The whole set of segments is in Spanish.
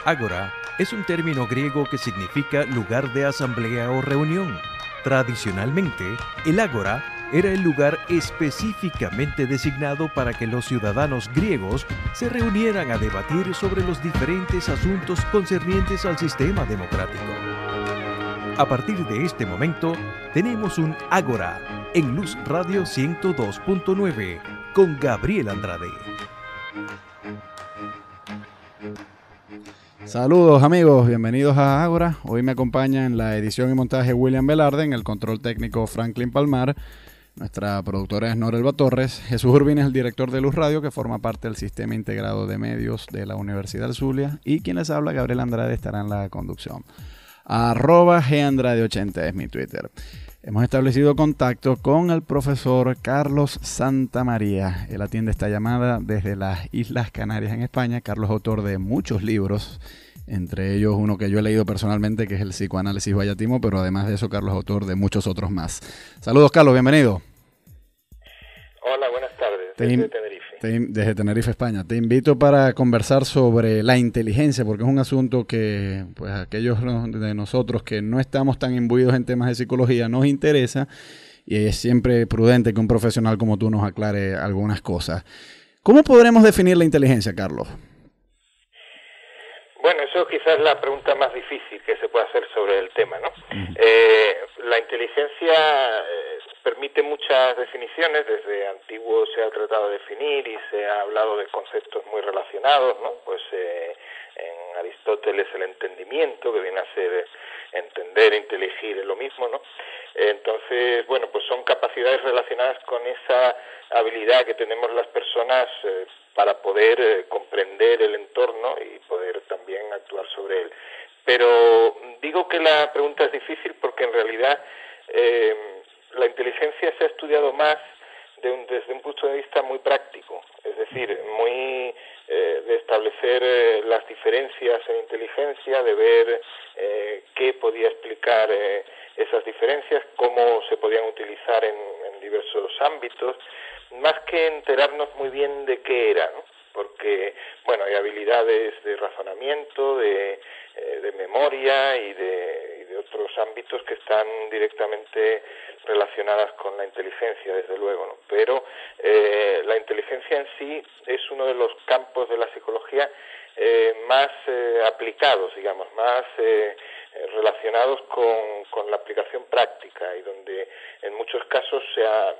Ágora es un término griego que significa lugar de asamblea o reunión. Tradicionalmente, el ágora era el lugar específicamente designado para que los ciudadanos griegos se reunieran a debatir sobre los diferentes asuntos concernientes al sistema democrático. A partir de este momento, tenemos un Ágora en Luz Radio 102.9 con Gabriel Andrade. Saludos amigos, bienvenidos a Ágora. Hoy me acompaña en la edición y montaje William Velarde, en el control técnico Franklin Palmar, nuestra productora es Norelba Torres, Jesús Urbina es el director de Luz Radio, que forma parte del Sistema Integrado de Medios de la Universidad del Zulia, y quien les habla, Gabriel Andrade, estará en la conducción. @GAndrade80 es mi Twitter. Hemos establecido contacto con el profesor Carlos Santamaría. Él atiende esta llamada desde las Islas Canarias en España. Carlos es autor de muchos libros, entre ellos uno que yo he leído personalmente, que es el Psicoanálisis Vallatimo, pero además de eso, Carlos es autor de muchos otros más. Saludos, Carlos, bienvenido. Hola, buenas tardes, desde Tenerife. Desde Tenerife, España. Te invito para conversar sobre la inteligencia, porque es un asunto que pues aquellos de nosotros que no estamos tan imbuidos en temas de psicología nos interesa, y es siempre prudente que un profesional como tú nos aclare algunas cosas. ¿Cómo podremos definir la inteligencia, Carlos? Bueno, eso quizás es la pregunta más difícil que se puede hacer sobre el tema, ¿no? La inteligencia permite muchas definiciones. Desde antiguo se ha tratado de definir y se ha hablado de conceptos muy relacionados, ¿no? Pues en Aristóteles el entendimiento, que viene a ser entender, inteligir, es lo mismo, ¿no? Entonces, bueno, pues son capacidades relacionadas con esa habilidad que tenemos las personas para poder comprender el entorno y poder también actuar sobre él. Pero digo que la pregunta es difícil porque en realidad la inteligencia se ha estudiado más desde un punto de vista muy práctico, es decir, muy de establecer las diferencias en inteligencia, de ver qué podía explicar esas diferencias, cómo se podían utilizar en diversos ámbitos, más que enterarnos muy bien de qué era, ¿no? Porque, bueno, hay habilidades de razonamiento, de memoria y de otros ámbitos que están directamente relacionadas con la inteligencia, desde luego, ¿no? Pero la inteligencia en sí es uno de los campos de la psicología más aplicados, digamos, más relacionados con la aplicación práctica, y donde en muchos casos se ha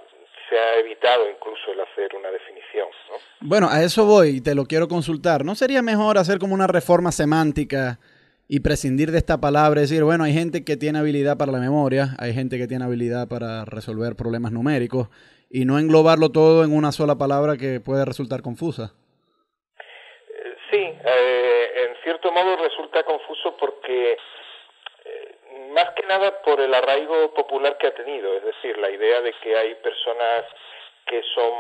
evitado incluso el hacer una definición, ¿no? Bueno, a eso voy y te lo quiero consultar. ¿No sería mejor hacer como una reforma semántica y prescindir de esta palabra? Es decir, bueno, hay gente que tiene habilidad para la memoria, hay gente que tiene habilidad para resolver problemas numéricos, y no englobarlo todo en una sola palabra que puede resultar confusa. Sí, en cierto modo resulta confuso porque más que nada por el arraigo popular que ha tenido, es decir, la idea de que hay personas que son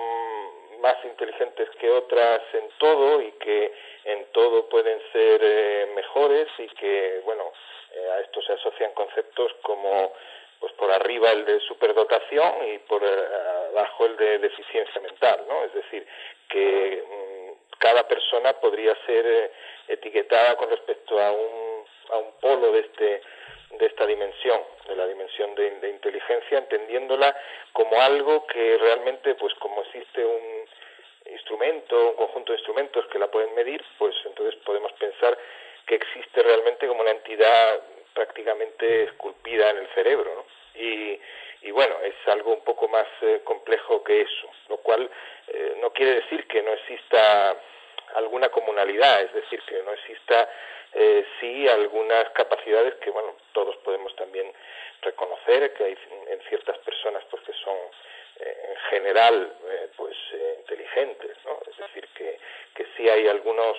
más inteligentes que otras en todo y que en todo pueden ser mejores, y que, bueno, a esto se asocian conceptos como, pues por arriba el de superdotación y por abajo el de deficiencia mental, ¿no? Es decir, que cada persona podría ser etiquetada con respecto a un polo de esta dimensión, de la dimensión de inteligencia, entendiéndola como algo que realmente, pues como existe un instrumento, un conjunto de instrumentos que la pueden medir, pues entonces podemos pensar que existe realmente como una entidad prácticamente esculpida en el cerebro, ¿no? Y bueno, es algo un poco más complejo que eso, lo cual no quiere decir que no exista alguna comunalidad, es decir, que no exista sí algunas capacidades que, bueno, todos podemos también reconocer, que hay en ciertas personas pues que son en general inteligentes, ¿no? Es decir, que sí hay algunos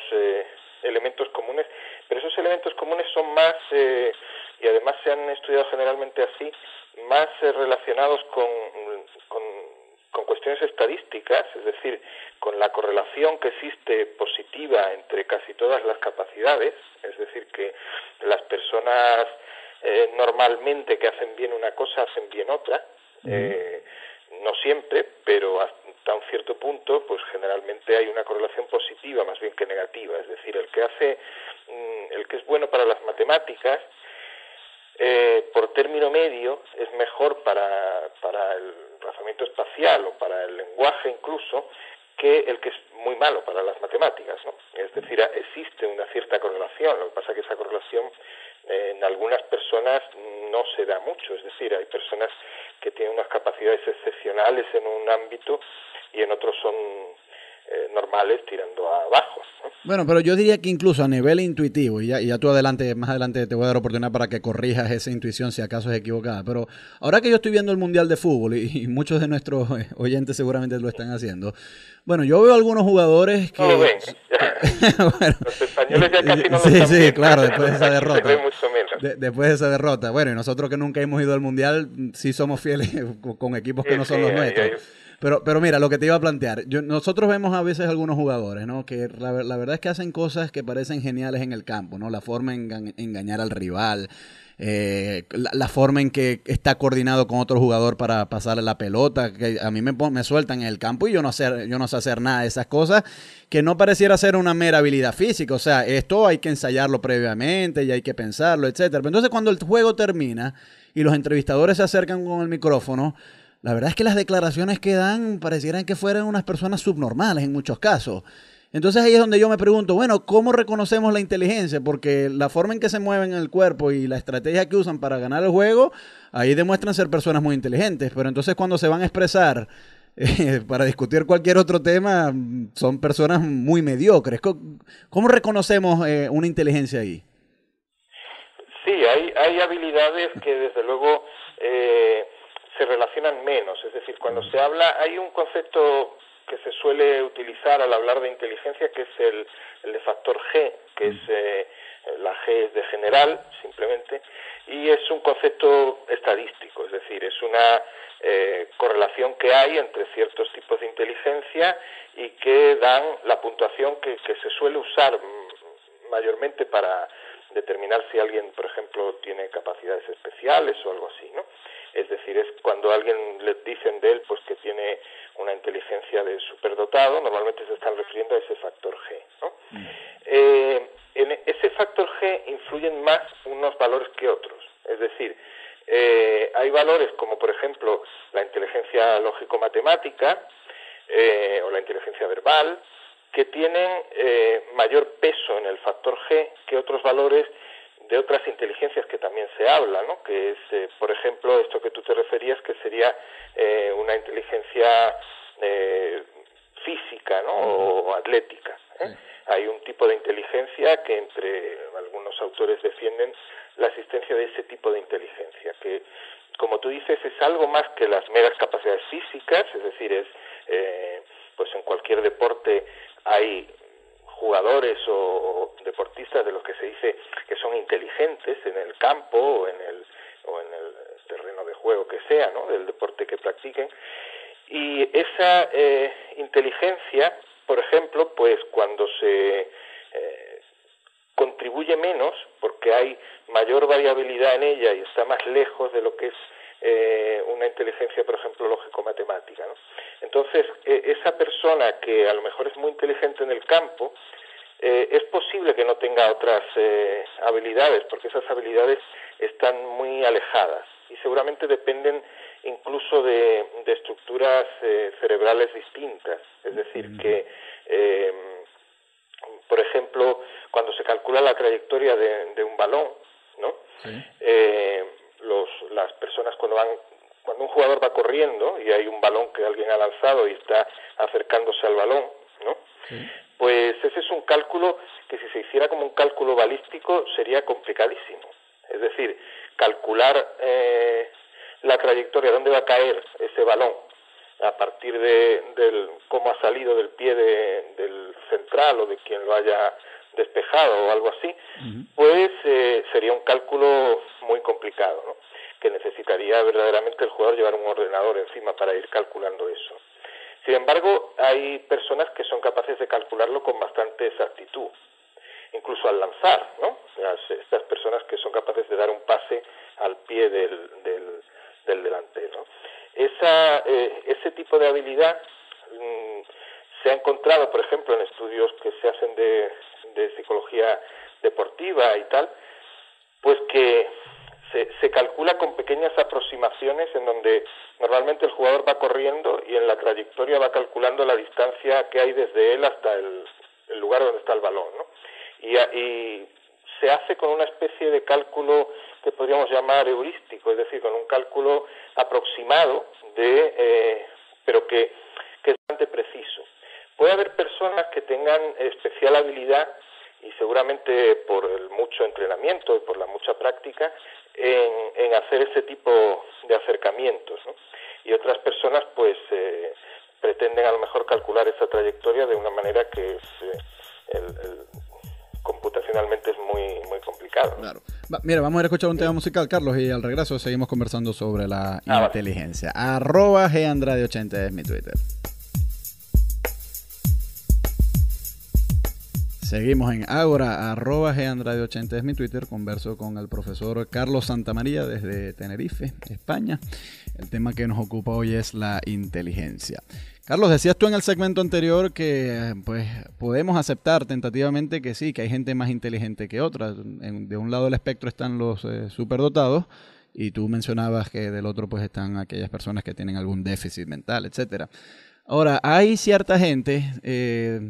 elementos comunes, pero esos elementos comunes son más, y además se han estudiado generalmente así, más relacionados con cuestiones estadísticas, es decir, con la correlación que existe positiva entre casi todas las capacidades, es decir, que las personas normalmente que hacen bien una cosa hacen bien otra, no siempre, pero hasta un cierto punto, pues generalmente hay una correlación positiva más bien que negativa, es decir, el matemáticas, por término medio, es mejor para el razonamiento espacial o para el lenguaje incluso, que el que es muy malo para las matemáticas, ¿no? Es decir, existe una cierta correlación, lo que pasa es que esa correlación en algunas personas no se da mucho, es decir, hay personas que tienen unas capacidades excepcionales en un ámbito y en otros son normales tirando a abajo, ¿no? Bueno, pero yo diría que incluso a nivel intuitivo, y ya tú más adelante te voy a dar oportunidad para que corrijas esa intuición si acaso es equivocada, pero ahora que yo estoy viendo el Mundial de Fútbol y muchos de nuestros oyentes seguramente lo están haciendo, bueno, yo veo algunos jugadores que... No lo ven. Bueno, los españoles ya casi no lo sí, están sí, viendo. claro, después de esa derrota. Se ve mucho menos. Después de esa derrota. Bueno, y nosotros que nunca hemos ido al Mundial, sí somos fieles con equipos que no son los nuestros. Pero mira, lo que te iba a plantear, nosotros vemos a veces algunos jugadores, ¿no? Que la verdad es que hacen cosas que parecen geniales en el campo, ¿no? La forma en engañar al rival, la forma en que está coordinado con otro jugador para pasarle la pelota, que a mí me sueltan en el campo y yo no sé hacer nada de esas cosas, que no pareciera ser una mera habilidad física. O sea, esto hay que ensayarlo previamente y hay que pensarlo, etcétera. Pero entonces cuando el juego termina y los entrevistadores se acercan con el micrófono, la verdad es que las declaraciones que dan parecieran que fueran unas personas subnormales en muchos casos. Entonces ahí es donde yo me pregunto, bueno, ¿cómo reconocemos la inteligencia? Porque la forma en que se mueven el cuerpo y la estrategia que usan para ganar el juego, ahí demuestran ser personas muy inteligentes. Pero entonces cuando se van a expresar para discutir cualquier otro tema, son personas muy mediocres. ¿Cómo reconocemos una inteligencia ahí? Sí, hay habilidades que desde luego se relacionan menos, es decir, cuando se habla, hay un concepto que se suele utilizar al hablar de inteligencia, que es el de factor G, que es la G es de general, simplemente, y es un concepto estadístico, es decir, es una correlación que hay entre ciertos tipos de inteligencia y que dan la puntuación que se suele usar mayormente para determinar si alguien, por ejemplo, tiene capacidades especiales o algo así, ¿no? Es decir, es cuando a alguien le dicen de él pues que tiene una inteligencia de superdotado, normalmente se están refiriendo a ese factor G, ¿no? En ese factor G influyen más unos valores que otros, es decir, hay valores como por ejemplo la inteligencia lógico-matemática o la inteligencia verbal, que tienen mayor peso en el factor G que otros valores de otras inteligencias que también se habla, ¿no? Que es, por ejemplo, esto que tú te referías, que sería una inteligencia física, ¿no? O atlética, ¿eh? Sí. Hay un tipo de inteligencia que entre algunos autores defienden la existencia de ese tipo de inteligencia, que, como tú dices, es algo más que las meras capacidades físicas, es decir, pues en cualquier deporte hay jugadores o deportistas de los que se dice que son inteligentes en el campo o en el terreno de juego que sea, ¿no? Del deporte que practiquen, y esa inteligencia, por ejemplo, pues cuando se contribuye menos, porque hay mayor variabilidad en ella y está más lejos de lo que es una inteligencia, por ejemplo, lógico-matemática, ¿no? Entonces, esa persona que a lo mejor es muy inteligente en el campo, es posible que no tenga otras habilidades, porque esas habilidades están muy alejadas y seguramente dependen incluso de estructuras cerebrales distintas. Es decir, que, por ejemplo, cuando se calcula la trayectoria de un balón, ¿no? Sí. Las personas cuando un jugador va corriendo y hay un balón que alguien ha lanzado y está acercándose al balón, ¿no? Sí. Pues ese es un cálculo que si se hiciera como un cálculo balístico sería complicadísimo. Es decir, calcular la trayectoria, dónde va a caer ese balón a partir de cómo ha salido del pie del central o de quien lo haya despejado o algo así, pues sería un cálculo muy complicado, ¿no? Que necesitaría verdaderamente el jugador llevar un ordenador encima para ir calculando eso. Sin embargo, hay personas que son capaces de calcularlo con bastante exactitud, incluso al lanzar, ¿no? Estas personas que son capaces de dar un pase al pie del delantero. Ese tipo de habilidad se ha encontrado, por ejemplo, en estudios que se hacen de psicología deportiva y tal, que se calcula con pequeñas aproximaciones en donde normalmente el jugador va corriendo y en la trayectoria va calculando la distancia que hay desde él hasta el lugar donde está el balón, ¿no? Y se hace con una especie de cálculo que podríamos llamar heurístico, es decir, con un cálculo aproximado pero que es bastante preciso. Puede haber personas que tengan especial habilidad y seguramente por el mucho entrenamiento y por la mucha práctica en hacer ese tipo de acercamientos, ¿no? Y otras personas pues pretenden a lo mejor calcular esa trayectoria de una manera que computacionalmente es muy complicado, ¿no? Claro. Mira, vamos a ir a escuchar un tema musical, Carlos, y al regreso seguimos conversando sobre la inteligencia. Vale. @GAndrade80 es mi Twitter. Seguimos en Ágora, @GAndrade80 es mi Twitter. Converso con el profesor Carlos Santamaría desde Tenerife, España. El tema que nos ocupa hoy es la inteligencia. Carlos, decías tú en el segmento anterior que pues podemos aceptar tentativamente que sí, que hay gente más inteligente que otra. De un lado del espectro están los superdotados y tú mencionabas que del otro pues están aquellas personas que tienen algún déficit mental, etcétera. Ahora, hay cierta gente,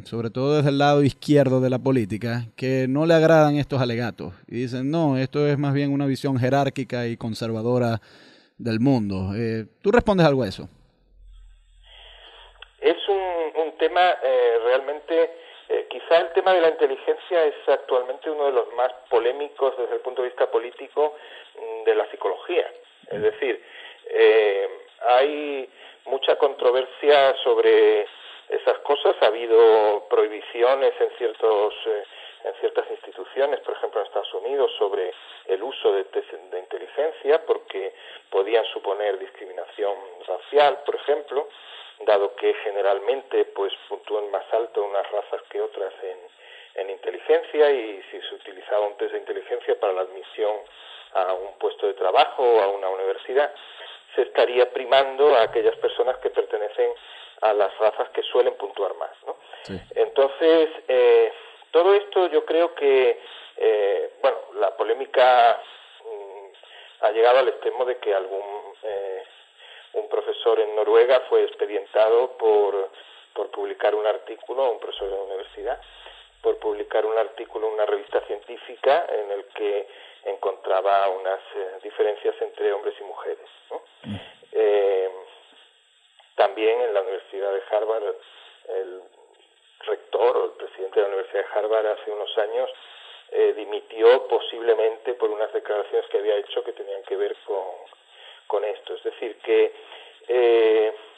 sobre todo desde el lado izquierdo de la política, que no le agradan estos alegatos y dicen, no, esto es más bien una visión jerárquica y conservadora del mundo. ¿Tú respondes algo a eso? Es un tema realmente, quizá el tema de la inteligencia es actualmente uno de los más polémicos desde el punto de vista político de la psicología. Es decir, hay mucha controversia sobre esas cosas. Ha habido prohibiciones en ciertas instituciones, por ejemplo en Estados Unidos, sobre el uso de test de inteligencia porque podían suponer discriminación racial, por ejemplo, dado que generalmente pues puntúan más alto unas razas que otras en inteligencia, y si se utilizaba un test de inteligencia para la admisión a un puesto de trabajo o a una universidad, se estaría primando a aquellas personas que pertenecen a las razas que suelen puntuar más, ¿no? Sí. Entonces, todo esto yo creo que, la polémica ha llegado al extremo de que un profesor en Noruega fue expedientado por publicar un artículo, un profesor de la universidad, por publicar un artículo en una revista científica en el que encontraba unas diferencias entre hombres y mujeres, ¿no? También en la Universidad de Harvard, el rector o el presidente de la Universidad de Harvard hace unos años dimitió posiblemente por unas declaraciones que había hecho que tenían que ver con esto. Es decir, que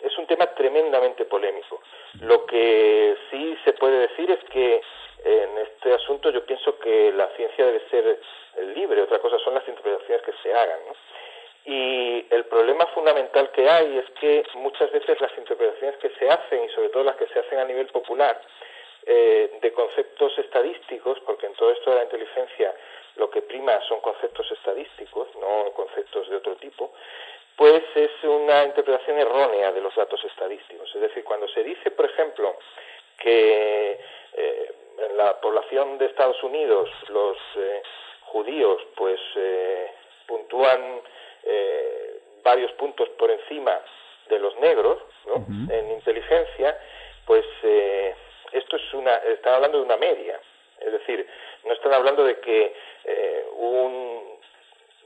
es un tema tremendamente polémico. Lo que sí se puede decir es que en este asunto yo pienso que la ciencia debe ser libre, otra cosa son las interpretaciones que se hagan, ¿no? Y el problema fundamental que hay es que muchas veces las interpretaciones que se hacen, y sobre todo las que se hacen a nivel popular, de conceptos estadísticos, porque en todo esto de la inteligencia lo que prima son conceptos estadísticos, no conceptos de otro tipo, pues es una interpretación errónea de los datos estadísticos. Es decir, cuando se dice, por ejemplo, que en la población de Estados Unidos los judíos pues puntúan varios puntos por encima de los negros, ¿no? Uh-huh. En inteligencia, pues esto es están hablando de una media, es decir, no están hablando de que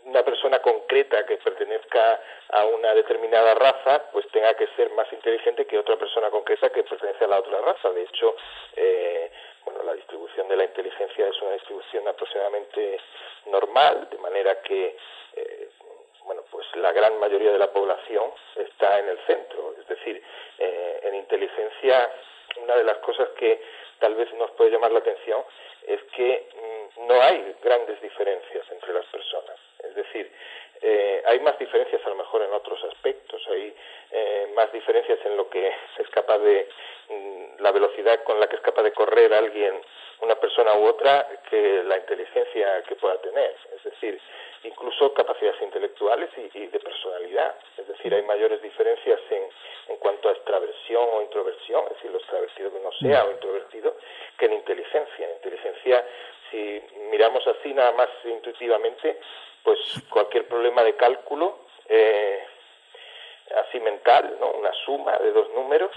una persona concreta que pertenezca a una determinada raza pues tenga que ser más inteligente que otra persona concreta que pertenece a la otra raza. De hecho, la distribución de la inteligencia es una distribución aproximadamente normal, de manera que pues la gran mayoría de la población está en el centro. Es decir, en inteligencia, una de las cosas que tal vez nos puede llamar la atención es que no hay grandes diferencias entre las personas. Es decir, hay más diferencias a lo mejor en otros aspectos, hay más diferencias en lo que es capaz de, la velocidad con la que es capaz de correr alguien, una persona u otra, que la inteligencia que pueda tener. Es decir, incluso capacidades intelectuales y de personalidad. Es decir, hay mayores diferencias en cuanto a extraversión o introversión, es decir, lo extravertido que uno sea o introvertido, que en inteligencia. En inteligencia si miramos así nada más intuitivamente, pues cualquier problema de cálculo, así mental, ¿no? Una suma de dos números,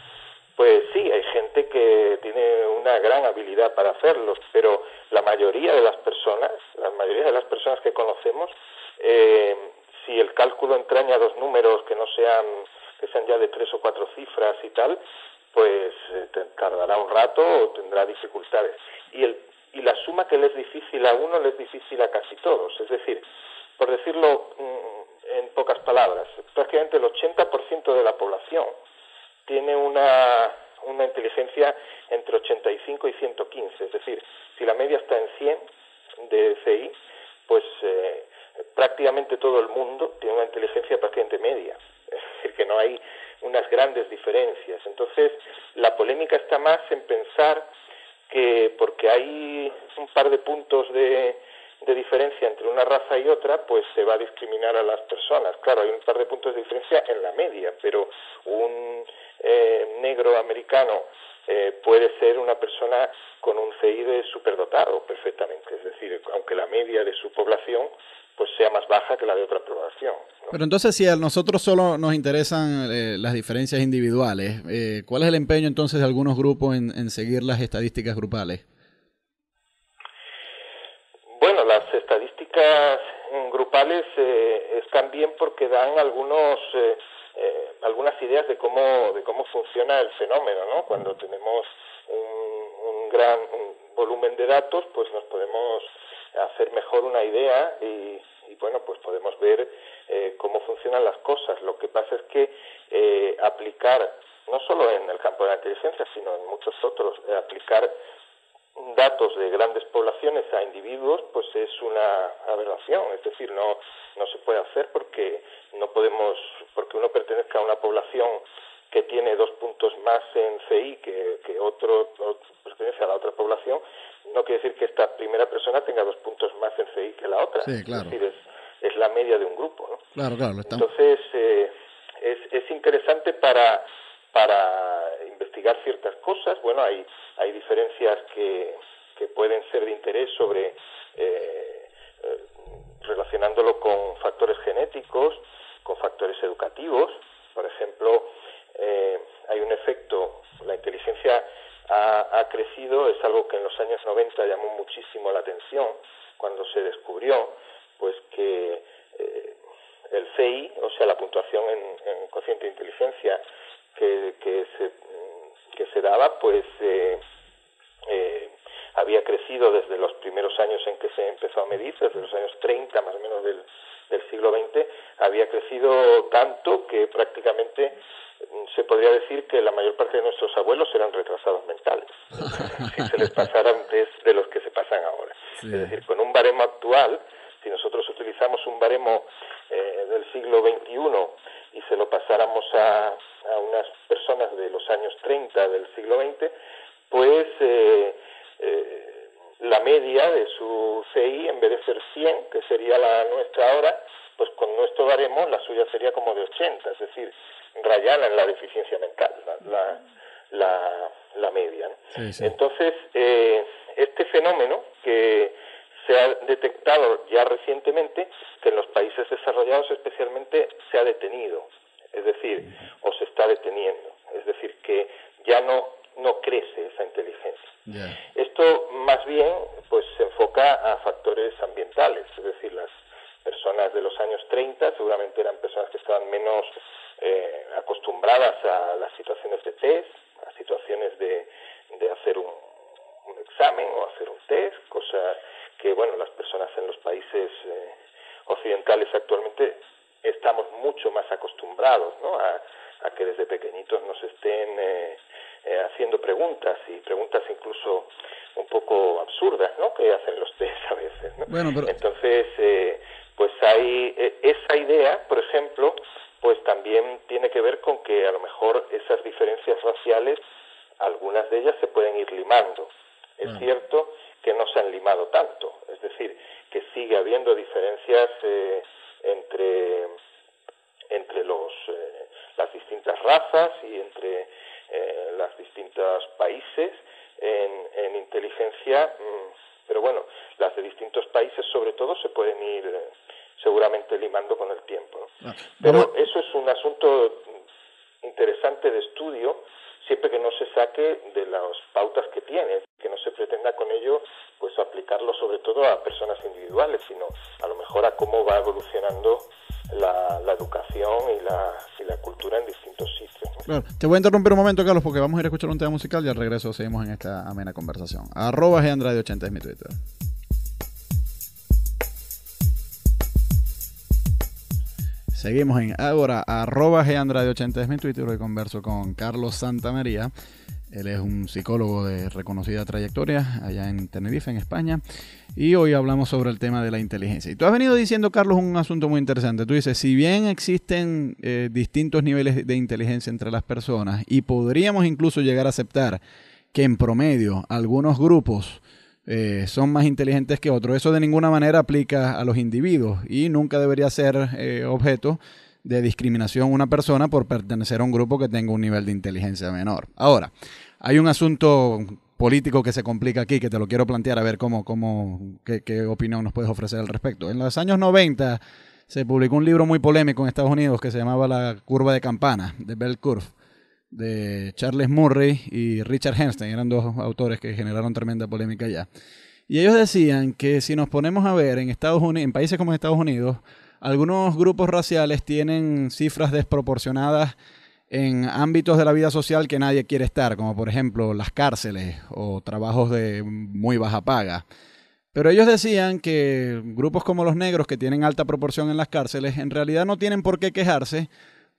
pues sí, hay gente que tiene una gran habilidad para hacerlo, pero la mayoría de las personas que conocemos, si el cálculo entraña dos números que sean ya de 3 o 4 cifras y tal, pues tardará un rato o tendrá dificultades. Y la suma que le es difícil a uno le es difícil a casi todos. Es decir, por decirlo en pocas palabras, prácticamente el 80% de la población tiene una inteligencia entre 85 y 115. Es decir, si la media está en 100 de CI, pues prácticamente todo el mundo tiene una inteligencia prácticamente media. Es decir, que no hay unas grandes diferencias. Entonces, la polémica está más en pensar que porque hay un par de puntos de diferencia entre una raza y otra, pues se va a discriminar a las personas. Claro, hay un par de puntos de diferencia en la media, pero un negro americano puede ser una persona con un CI de superdotado perfectamente. Es decir, aunque la media de su población pues sea más baja que la de otra población, ¿no? Pero entonces, si a nosotros solo nos interesan las diferencias individuales, ¿cuál es el empeño entonces de algunos grupos en seguir las estadísticas grupales? Bueno, las estadísticas grupales están bien porque dan algunas ideas de cómo funciona el fenómeno, ¿no? Cuando tenemos un gran volumen de datos, pues nos podemos hacer mejor una idea y bueno, pues podemos ver cómo funcionan las cosas. Lo que pasa es que aplicar, no solo en el campo de la inteligencia, sino en muchos otros, aplicar datos de grandes poblaciones a individuos, pues es una aberración. Es decir, no se puede hacer porque uno pertenezca a una población que tiene 2 puntos más en CI que otro pertenece a la otra población, no quiere decir que esta primera persona tenga 2 puntos más en CI que la otra. Sí, claro. Es decir, es la media de un grupo, ¿no? Claro. Entonces, es interesante para investigar ciertas cosas. Bueno, hay diferencias que pueden ser de interés sobre relacionándolo con factores genéticos, con factores educativos. Por ejemplo, hay un efecto, la inteligencia ha crecido, es algo que en los años 90 llamó muchísimo la atención cuando se descubrió pues que el CI, o sea, la puntuación en cociente de inteligencia que se daba, pues había crecido desde los primeros años en que se empezó a medir, desde los años 30 más o menos del siglo XX, había crecido tanto que prácticamente se podría decir que la mayor parte de nuestros abuelos eran retrasados mentales, si se les pasara un test de los que se pasan ahora. Sí. Es decir, con un baremo actual, si nosotros utilizamos un baremo del siglo XXI y se lo pasáramos a unas personas de los años 30 del siglo XX, pues la media de su CI, en vez de ser 100, que sería la nuestra ahora, pues con nuestro baremo la suya sería como de 80, es decir, rayana en la deficiencia mental, la media, ¿no? Sí. Entonces, este fenómeno que se ha detectado ya recientemente, que en los países desarrollados especialmente se ha detenido, es decir, o se está deteniendo, es decir, que ya no crece esa inteligencia. Yeah. Esto más bien pues se enfoca a factores ambientales, es decir, las personas de los años 30 seguramente eran personas que estaban menos acostumbradas a las situaciones de test, a situaciones de hacer un examen o hacer un test, cosa que, bueno, las personas en los países occidentales actualmente estamos mucho más acostumbrados, ¿no? a que desde pequeñitos nos estén haciendo preguntas, y preguntas incluso un poco absurdas, ¿no?, que hacen los test a veces, ¿no? Bueno, pero... Entonces, pues hay esa idea, por ejemplo, pues también tiene que ver con que a lo mejor esas diferencias raciales, algunas de ellas se pueden ir limando. Es cierto que no se han limado tanto, es decir, que sigue habiendo diferencias entre las distintas razas y entre los distintos países en inteligencia, pero bueno, todos se pueden ir seguramente limando con el tiempo, ¿no? Pero eso es un asunto interesante de estudio, siempre que no se saque de las pautas que tiene, que no se pretenda con ello pues aplicarlo sobre todo a personas individuales, sino a lo mejor a cómo va evolucionando la educación y la cultura en distintos sitios, ¿no? Claro. Te voy a interrumpir un momento, Carlos, porque vamos a ir a escuchar un tema musical y al regreso seguimos en esta amena conversación. @Gandrade80 es mi Twitter. Seguimos en Ágora, @Gandrade80 es mi Twitter. Hoy converso con Carlos Santamaría. Él es un psicólogo de reconocida trayectoria allá en Tenerife, en España. Y hoy hablamos sobre el tema de la inteligencia. Y tú has venido diciendo, Carlos, un asunto muy interesante. Tú dices, si bien existen distintos niveles de inteligencia entre las personas y podríamos incluso llegar a aceptar que en promedio algunos grupos son más inteligentes que otros, eso de ninguna manera aplica a los individuos y nunca debería ser objeto de discriminación una persona por pertenecer a un grupo que tenga un nivel de inteligencia menor. Ahora, hay un asunto político que se complica aquí, que te lo quiero plantear, a ver qué opinión nos puedes ofrecer al respecto. En los años 90 se publicó un libro muy polémico en Estados Unidos que se llamaba La curva de campana, de Bell Curve, de Charles Murray y Richard Bernstein. Eran dos autores que generaron tremenda polémica allá. Y ellos decían que si nos ponemos a ver en Estados Unidos, en países como Estados Unidos, algunos grupos raciales tienen cifras desproporcionadas en ámbitos de la vida social que nadie quiere estar, como por ejemplo las cárceles o trabajos de muy baja paga. Pero ellos decían que grupos como los negros, que tienen alta proporción en las cárceles, en realidad no tienen por qué quejarse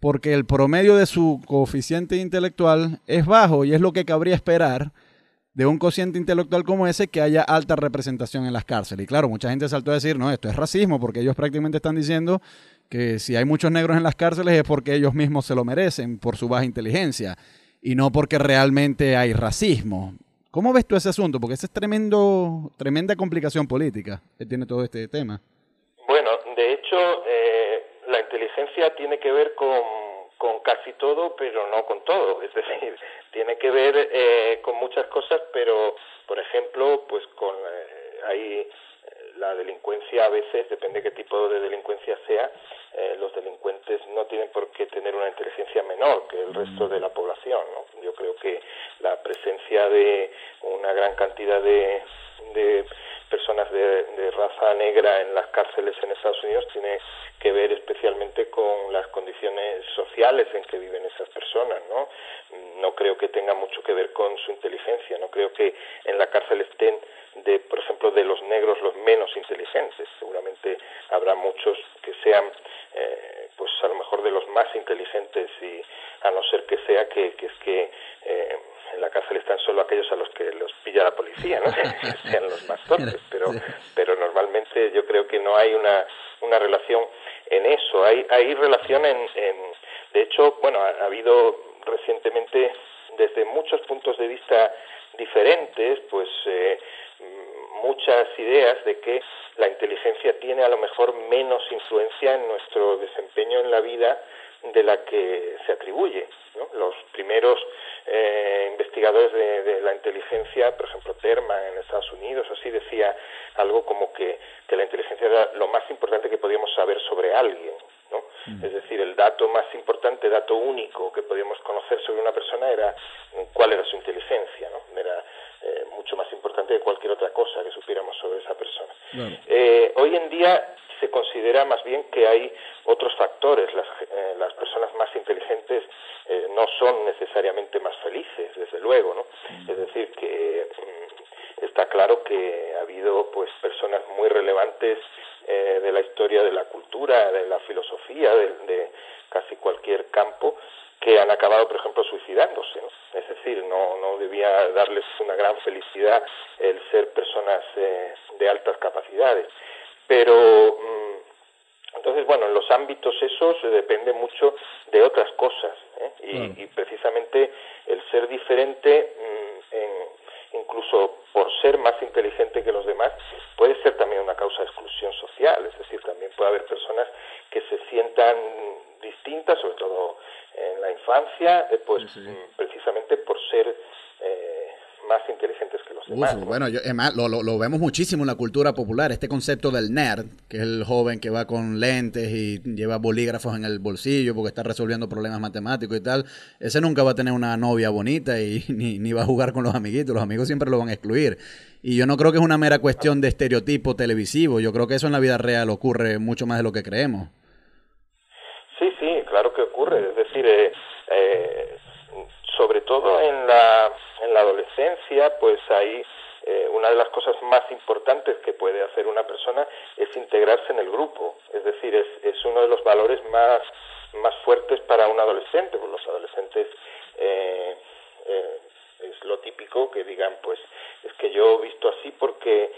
porque el promedio de su coeficiente intelectual es bajo y es lo que cabría esperar de un cociente intelectual como ese, que haya alta representación en las cárceles. Y claro, mucha gente saltó a decir, no, esto es racismo, porque ellos prácticamente están diciendo que si hay muchos negros en las cárceles es porque ellos mismos se lo merecen por su baja inteligencia y no porque realmente hay racismo. ¿Cómo ves tú ese asunto? Porque esa es tremenda complicación política que tiene todo este tema. Bueno, de hecho, la inteligencia tiene que ver con casi todo, pero no con todo. Es decir, tiene que ver con muchas cosas, pero, por ejemplo, pues con la delincuencia a veces, depende qué tipo de delincuencia sea, los delincuentes no tienen por qué tener una inteligencia menor que el resto de la población, ¿no? Yo creo que la presencia de una gran cantidad de personas de raza negra en las cárceles en Estados Unidos tiene que ver especialmente con las condiciones sociales en que viven esas personas, ¿no? No creo que tenga mucho que ver con su inteligencia, no creo que en la cárcel estén, por ejemplo, de los negros los menos inteligentes. Seguramente habrá muchos que sean pues a lo mejor de los más inteligentes, y a no ser que sea que en la cárcel están solo aquellos a los que los pilla la policía, ¿no? Que sean los más torpes, pero normalmente yo creo que no hay una relación en eso. Hay relación de hecho, bueno, ha habido recientemente, desde muchos puntos de vista diferentes, pues muchas ideas de que la inteligencia tiene a lo mejor menos influencia en nuestro desempeño en la vida de la que se atribuye, ¿no? Los primeros investigadores de la inteligencia, por ejemplo Terman en Estados Unidos, así decía algo como que la inteligencia era lo más importante que podíamos saber sobre alguien, ¿no? Es decir, el dato más importante, dato único que podíamos conocer sobre una persona era cuál era su inteligencia, ¿no? Era mucho más importante que cualquier otra cosa que supiéramos sobre esa persona. Claro. Hoy en día se considera más bien que hay otros factores. Las personas más inteligentes no son necesariamente más felices, desde luego, ¿no? Es decir, que está claro que ha habido pues personas muy relevantes de la historia de la cultura, de la filosofía, de casi cualquier campo, que han acabado, por ejemplo, suicidándose, ¿no? Es decir, no debía darles una gran felicidad el ser personas de altas capacidades. Pero entonces, bueno, en los ámbitos esos depende mucho de otras cosas, ¿eh? Y precisamente el ser diferente, incluso por ser más inteligente que los demás, puede ser también una causa de exclusión social. Es decir, también puede haber personas que se sientan distintas, sobre todo en la infancia, pues precisamente por ser más inteligentes que los demás. demás, ¿no? Bueno, además lo vemos muchísimo en la cultura popular, este concepto del nerd, que es el joven que va con lentes y lleva bolígrafos en el bolsillo porque está resolviendo problemas matemáticos y tal. Ese nunca va a tener una novia bonita y ni va a jugar con los amiguitos. Los amigos siempre lo van a excluir. Y yo no creo que es una mera cuestión de estereotipo televisivo. Yo creo que eso en la vida real ocurre mucho más de lo que creemos. Sí, sí, claro que ocurre. Es decir, sobre todo en la adolescencia, pues ahí una de las cosas más importantes que puede hacer una persona es integrarse en el grupo. Es decir, es uno de los valores más fuertes para un adolescente. Pues los adolescentes es lo típico que digan, pues es que yo he visto así porque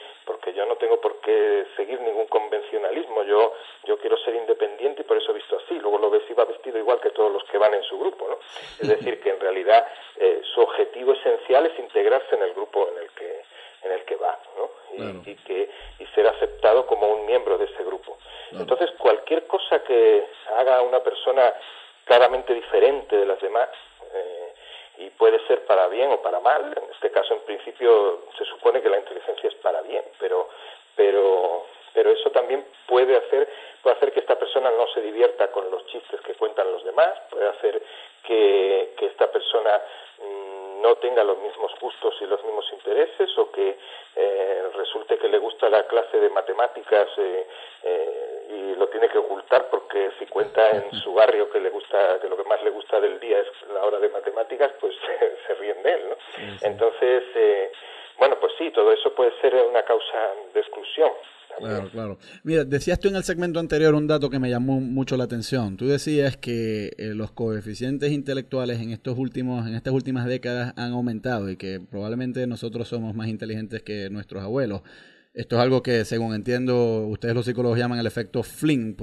yo no tengo por qué seguir ningún convencionalismo, yo quiero ser independiente y por eso he visto así. Luego lo ves y va vestido igual que todos los que van en su grupo, ¿no? Es decir, que en realidad su objetivo esencial es integrarse en el grupo en el que va, ¿no? Claro. Y ser aceptado como un miembro de ese grupo. Claro. Entonces, cualquier cosa que haga una persona claramente diferente de las demás, y puede ser para bien o para mal. En este caso, en principio, se supone que la inteligencia es para bien, pero eso también puede hacer que esta persona no se divierta con los chistes que cuentan los demás, puede hacer que esta persona no tenga los mismos gustos y los mismos intereses, o que resulte que le gusta la clase de matemáticas y lo tiene que ocultar porque si cuenta en su barrio que lo que más le gusta del día es la hora de matemáticas, pues se ríen de él, ¿no? Sí. Entonces, bueno, pues sí, todo eso puede ser una causa de exclusión. Claro. Mira, decías tú en el segmento anterior un dato que me llamó mucho la atención. Tú decías que los coeficientes intelectuales en estas últimas décadas han aumentado y que probablemente nosotros somos más inteligentes que nuestros abuelos. Esto es algo que, según entiendo, ustedes los psicólogos llaman el efecto Flynn,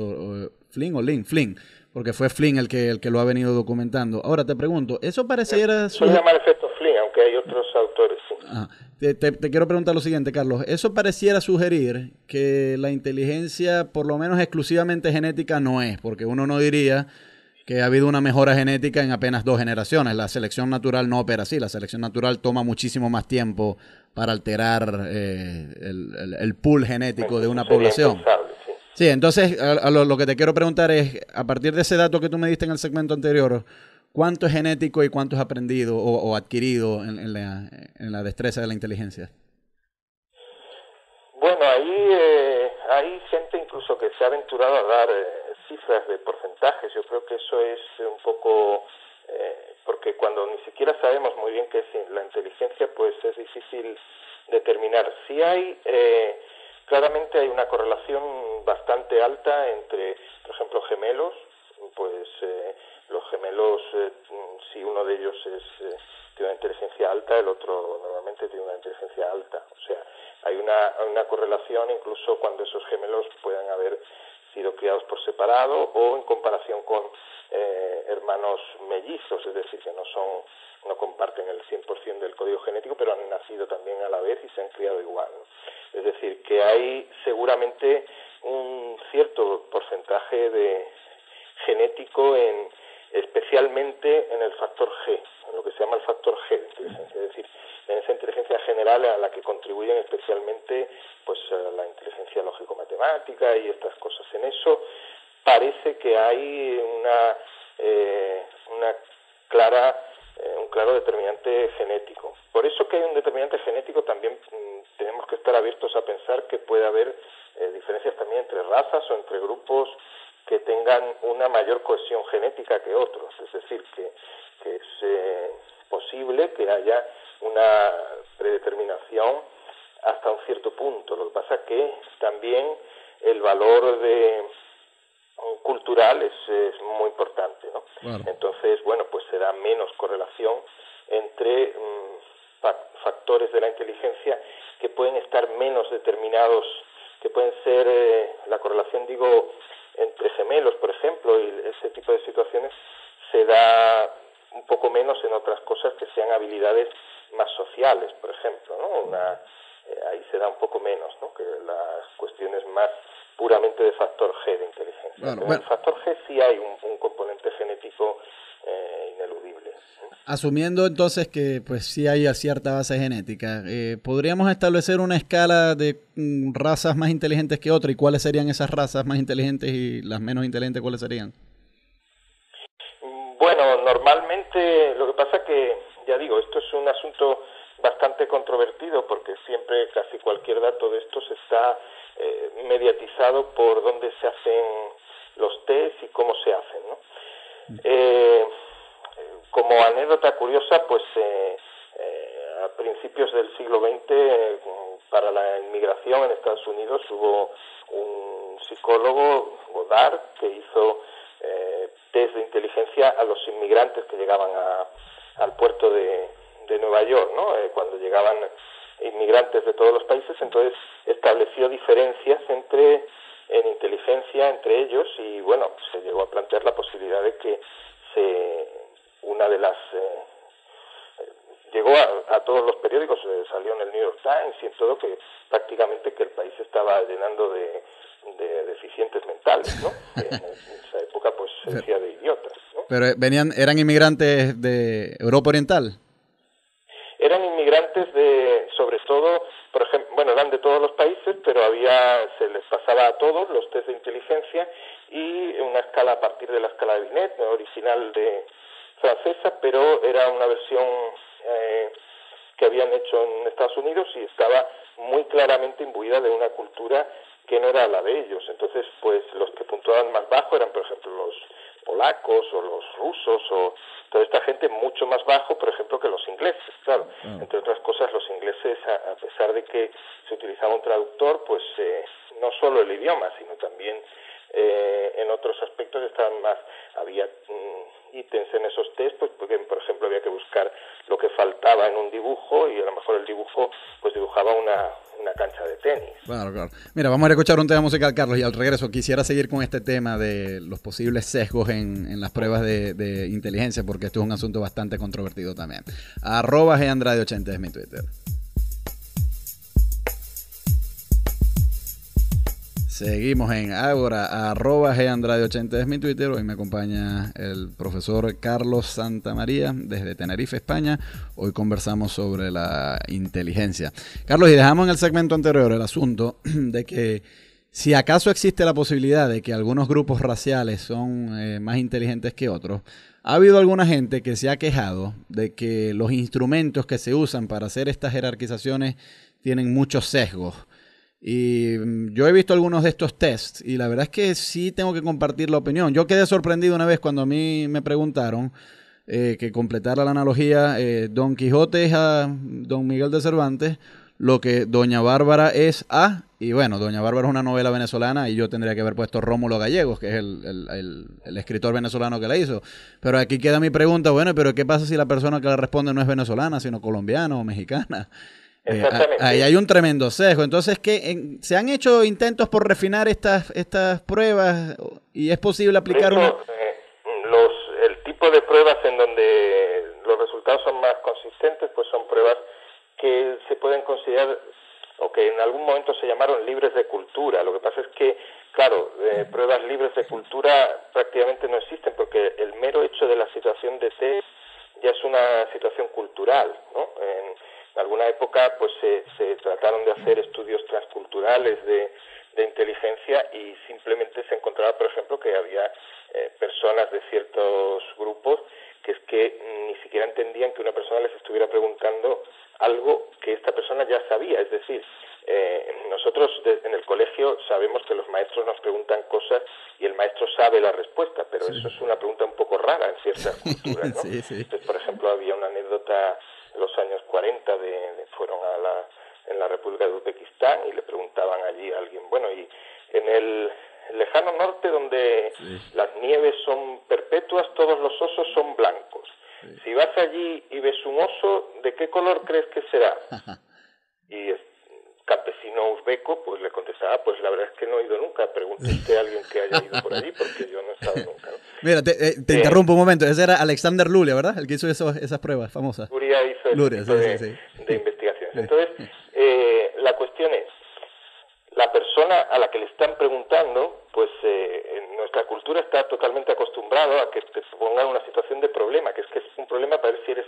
Flynn, porque fue Flynn el que lo ha venido documentando. Ahora te pregunto, ¿eso pareciera... Se llama el efecto Flynn, aunque hay otros autores, sí. Te quiero preguntar lo siguiente, Carlos. ¿Eso pareciera sugerir que la inteligencia, por lo menos exclusivamente genética, no es? Porque uno no diría que ha habido una mejora genética en apenas 2 generaciones. La selección natural no opera así. La selección natural toma muchísimo más tiempo para alterar el pool genético de una población. Sí, entonces lo que te quiero preguntar es, a partir de ese dato que tú me diste en el segmento anterior, ¿cuánto es genético y cuánto es aprendido o adquirido en la destreza de la inteligencia? Bueno, ahí hay gente incluso que se ha aventurado a dar cifras de porcentajes. Yo creo que eso es un poco... porque cuando ni siquiera sabemos muy bien qué es la inteligencia, pues es difícil determinar. Sí hay... claramente hay una correlación bastante alta entre, por ejemplo, gemelos. Pues los gemelos, si uno de ellos tiene una inteligencia alta, el otro normalmente tiene una inteligencia alta. O sea, hay una correlación incluso cuando esos gemelos puedan haber sido criados por separado o en comparación con hermanos mellizos, es decir, que no comparten el 100% del código genético, pero han nacido también a la vez y se han criado igual, ¿no? Es decir, que hay seguramente un cierto porcentaje de genético especialmente en el factor G, en lo que se llama el factor G de inteligencia, es decir, en esa inteligencia general a la que contribuyen especialmente pues la inteligencia lógico-matemática y estas cosas. En eso parece que hay un claro determinante genético. Por eso que hay un determinante genético también tenemos que estar abiertos a pensar que puede haber diferencias también entre razas o entre grupos que tengan una mayor cohesión genética que otros, es decir, que es posible que haya una predeterminación hasta un cierto punto. Lo que pasa es que también el valor cultural es muy importante, ¿no? Claro. Entonces, bueno, pues se da menos correlación entre factores de la inteligencia que pueden estar menos determinados, que pueden ser, la correlación, digo, entre gemelos, por ejemplo, y ese tipo de situaciones se da un poco menos en otras cosas que sean habilidades más sociales, por ejemplo, ¿no? Ahí se da un poco menos, ¿no? Que las cuestiones más puramente de factor G de inteligencia. Bueno. En el factor G sí hay un componente genético ineludible. Asumiendo entonces que pues sí hay cierta base genética, ¿podríamos establecer una escala de razas más inteligentes que otras? ¿Y cuáles serían esas razas más inteligentes y las menos inteligentes cuáles serían? Bueno, normalmente lo que pasa que, ya digo, esto es un asunto bastante controvertido porque siempre casi cualquier dato de estos está mediatizado por dónde se hacen los test y cómo se hacen, ¿no? Como anécdota curiosa, pues a principios del siglo XX, para la inmigración en Estados Unidos, hubo un psicólogo, Goddard, que hizo test de inteligencia a los inmigrantes que llegaban al puerto de Nueva York, ¿no? Cuando llegaban inmigrantes de todos los países, entonces estableció diferencias en inteligencia entre ellos y, bueno, se llegó a plantear la posibilidad de que una de las llegó a todos los periódicos, salió en el New York Times y en todo, que prácticamente que el país estaba llenando de deficientes mentales, ¿no? En esa época pues se decía de idiotas, ¿no? Pero eran inmigrantes de Europa Oriental. Eran inmigrantes sobre todo, por ejemplo, bueno, eran de todos los países, pero se les pasaba a todos los test de inteligencia y una escala a partir de la escala de Binet, original francesa, pero era una versión que habían hecho en Estados Unidos y estaba muy claramente imbuida de una cultura que no era la de ellos. Entonces, pues los que puntuaban más bajo eran, por ejemplo, los polacos o los rusos o toda esta gente mucho más bajo, por ejemplo, que los ingleses, claro. Entre otras cosas, los ingleses, a pesar de que se utilizaba un traductor, pues no solo el idioma, sino también en otros aspectos estaban más, había ítems en esos test, pues porque, por ejemplo, había que buscar lo que faltaba en un dibujo y a lo mejor el dibujo pues dibujaba una cancha de tenis. Claro, claro. Mira, vamos a escuchar un tema musical, Carlos, y al regreso quisiera seguir con este tema de los posibles sesgos en las pruebas de inteligencia, porque esto es un asunto bastante controvertido también. @gandrade80 es mi Twitter. Seguimos en Ágora, @gandrade80 es mi Twitter. Hoy me acompaña el profesor Carlos Santamaría desde Tenerife, España. Hoy conversamos sobre la inteligencia. Carlos, y dejamos en el segmento anterior el asunto de que si acaso existe la posibilidad de que algunos grupos raciales son más inteligentes que otros, ha habido alguna gente que se ha quejado de que los instrumentos que se usan para hacer estas jerarquizaciones tienen muchos sesgos. Y yo he visto algunos de estos tests y la verdad es que sí tengo que compartir la opinión. Yo quedé sorprendido una vez cuando a mí me preguntaron que completara la analogía Don Quijote es a Don Miguel de Cervantes, lo que Doña Bárbara es a... Y bueno, Doña Bárbara es una novela venezolana y yo tendría que haber puesto Rómulo Gallegos, que es el escritor venezolano que la hizo. Pero aquí queda mi pregunta, bueno, pero ¿qué pasa si la persona que la responde no es venezolana, sino colombiana o mexicana? Ahí hay un tremendo sesgo. Entonces, ¿se han hecho intentos por refinar estas pruebas y es posible aplicar el tipo de pruebas en donde los resultados son más consistentes, pues son pruebas que se pueden considerar o que en algún momento se llamaron libres de cultura. Lo que pasa es que, claro, pruebas libres de cultura prácticamente no existen porque el mero hecho de la situación de test ya es una situación cultural, ¿no? En alguna época pues se trataron de hacer estudios transculturales de inteligencia y simplemente se encontraba, por ejemplo, que había personas de ciertos grupos que es que ni siquiera entendían que una persona les estuviera preguntando algo que esta persona ya sabía. Es decir, nosotros en el colegio sabemos que los maestros nos preguntan cosas y el maestro sabe la respuesta, pero eso es una pregunta un poco rara en ciertas culturas, ¿no? Sí. Entonces, por ejemplo, había una anécdota en los años 40 fueron en la República de Uzbekistán y le preguntaban allí a alguien, bueno, y en el lejano norte donde las nieves son perpetuas, todos los osos son blancos. Si vas allí y ves un oso, ¿de qué color crees que será? Y el campesino uzbeco pues le contestaba, pues la verdad es que no he ido nunca, pregunte usted a alguien que haya ido por allí porque yo no he estado nunca, ¿no? Mira, te interrumpo un momento, ese era Alexander Luria, ¿verdad? El que hizo esas pruebas famosas. Luria hizo ese tipo de investigaciones. Entonces, la cuestión es, la persona a la que le están preguntando, pues en nuestra cultura está totalmente acostumbrado a que te pongan una situación de problema, que es un problema para ver si eres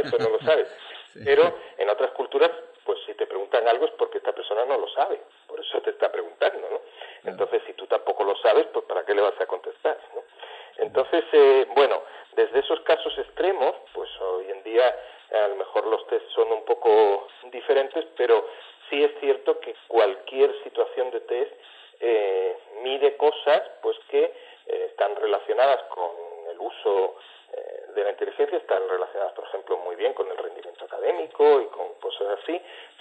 eso no lo sabes. Sí. Pero en otras culturas, pues si te preguntan algo es porque esta persona no lo sabe, por eso te está preguntando, ¿no? Entonces, si tú tampoco lo sabes, pues ¿para qué le vas a contestar, ¿no? Entonces, bueno, desde esos casos extremos, pues hoy en día a lo mejor los test son un poco diferentes, pero sí es cierto que cualquier situación de test mide cosas pues que están relacionadas con el uso de la inteligencia, están relacionadas, por ejemplo, muy bien con el rendimiento académico y con cosas así,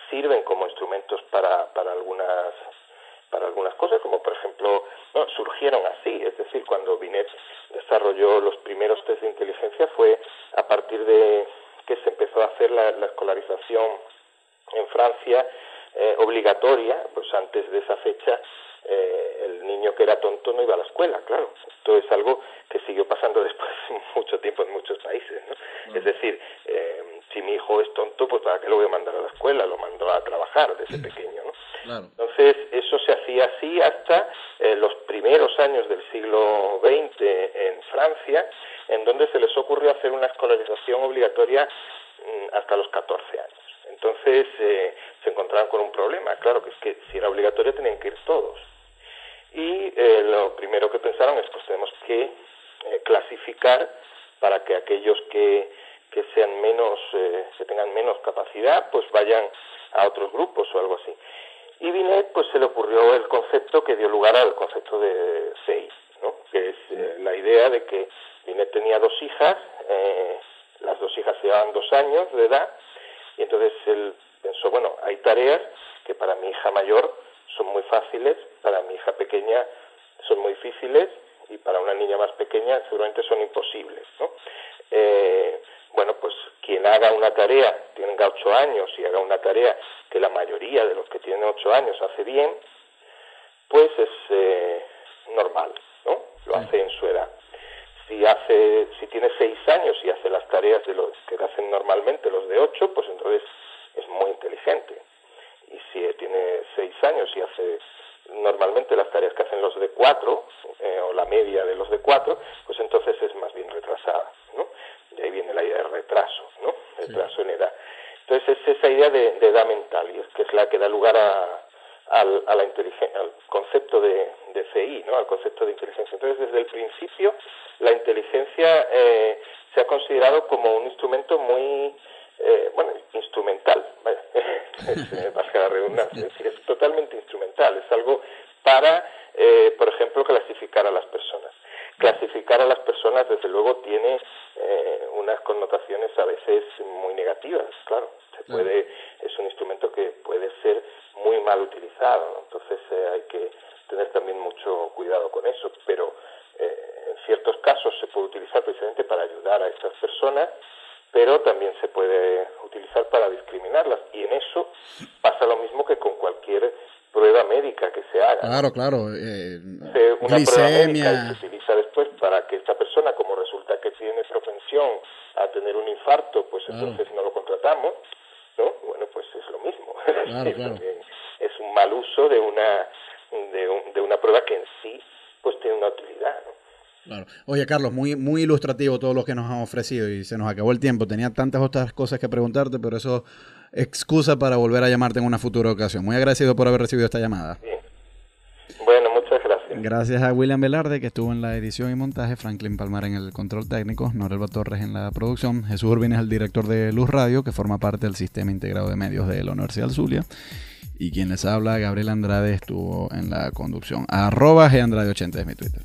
sirven como instrumentos para algunas cosas, como por ejemplo, no, surgieron así, es decir, cuando Binet desarrolló los primeros test de inteligencia fue a partir de que se empezó a hacer la escolarización en Francia obligatoria, pues antes de esa fecha el niño que era tonto no iba a la escuela, claro. Esto es algo que siguió pasando después mucho tiempo en muchos países, ¿no? Es decir, si mi hijo es tonto, pues ¿para qué lo voy a mandar a la escuela? Lo mando a trabajar desde pequeño, ¿no? Claro. Entonces, eso se hacía así hasta los primeros años del siglo XX en Francia, en donde se les ocurrió hacer una escolarización obligatoria hasta los 14 años. Entonces, se encontraron con un problema, claro, que es que si era obligatoria tenían que ir todos. Y lo primero que pensaron es, pues tenemos que clasificar para que aquellos que sean menos, que tengan menos capacidad, pues vayan a otros grupos o algo así. Y Binet, pues se le ocurrió el concepto que dio lugar al concepto de CI, ¿no? Que es la idea de que Binet tenía dos hijas, las dos hijas llevaban 2 años de edad, y entonces él pensó, bueno, hay tareas que para mi hija mayor son muy fáciles, para mi hija pequeña son muy difíciles, y para una niña más pequeña seguramente son imposibles, ¿no? Bueno, pues quien haga una tarea, tenga 8 años y haga una tarea que la mayoría de los que tienen 8 años hace bien, pues es normal, ¿no? Lo hace en su edad. Si tiene 6 años y hace las tareas de los que hacen normalmente los de 8, pues entonces es muy inteligente. Y si tiene 6 años y hace normalmente las tareas que hacen los de 4, o la media de los de 4, pues entonces es más bien retrasada, ¿no? De ahí viene la idea de retraso, ¿no? Retraso en edad. Entonces es esa idea de edad mental, y es que es la que da lugar al concepto de CI, ¿no? Al concepto de inteligencia. Entonces, desde el principio, la inteligencia se ha considerado como un instrumento muy, instrumental, ¿vale? Valga la redundancia, es decir, es totalmente instrumental, es algo para, por ejemplo, clasificar a las personas. Clasificar a las personas, desde luego, tiene unas connotaciones a veces muy negativas, claro. Es un instrumento que puede ser muy mal utilizado, ¿no? Entonces hay que tener también mucho cuidado con eso, pero en ciertos casos se puede utilizar precisamente para ayudar a estas personas, pero también se puede utilizar para discriminarlas, y en eso pasa lo mismo que con cualquier prueba médica que se haga. Claro. Una prueba médica y se utiliza después para que esta persona, como resulta que tiene propensión a tener un infarto, pues entonces no lo contratamos, ¿no? Bueno, pues es lo mismo. Claro. Es un mal uso de una prueba que en sí pues tiene una utilidad, ¿no? Claro. Oye, Carlos, muy ilustrativo todo lo que nos han ofrecido, y se nos acabó el tiempo. Tenía tantas otras cosas que preguntarte, pero eso excusa para volver a llamarte en una futura ocasión. Muy agradecido por haber recibido esta llamada. Bien. Bueno, muchas gracias. Gracias a William Velarde, que estuvo en la edición y montaje, Franklin Palmar en el control técnico, Norelba Torres en la producción, Jesús Urbina es el director de Luz Radio, que forma parte del Sistema Integrado de Medios de la Universidad del Zulia, y quien les habla, Gabriel Andrade, estuvo en la conducción. @GAndrade80 es mi Twitter.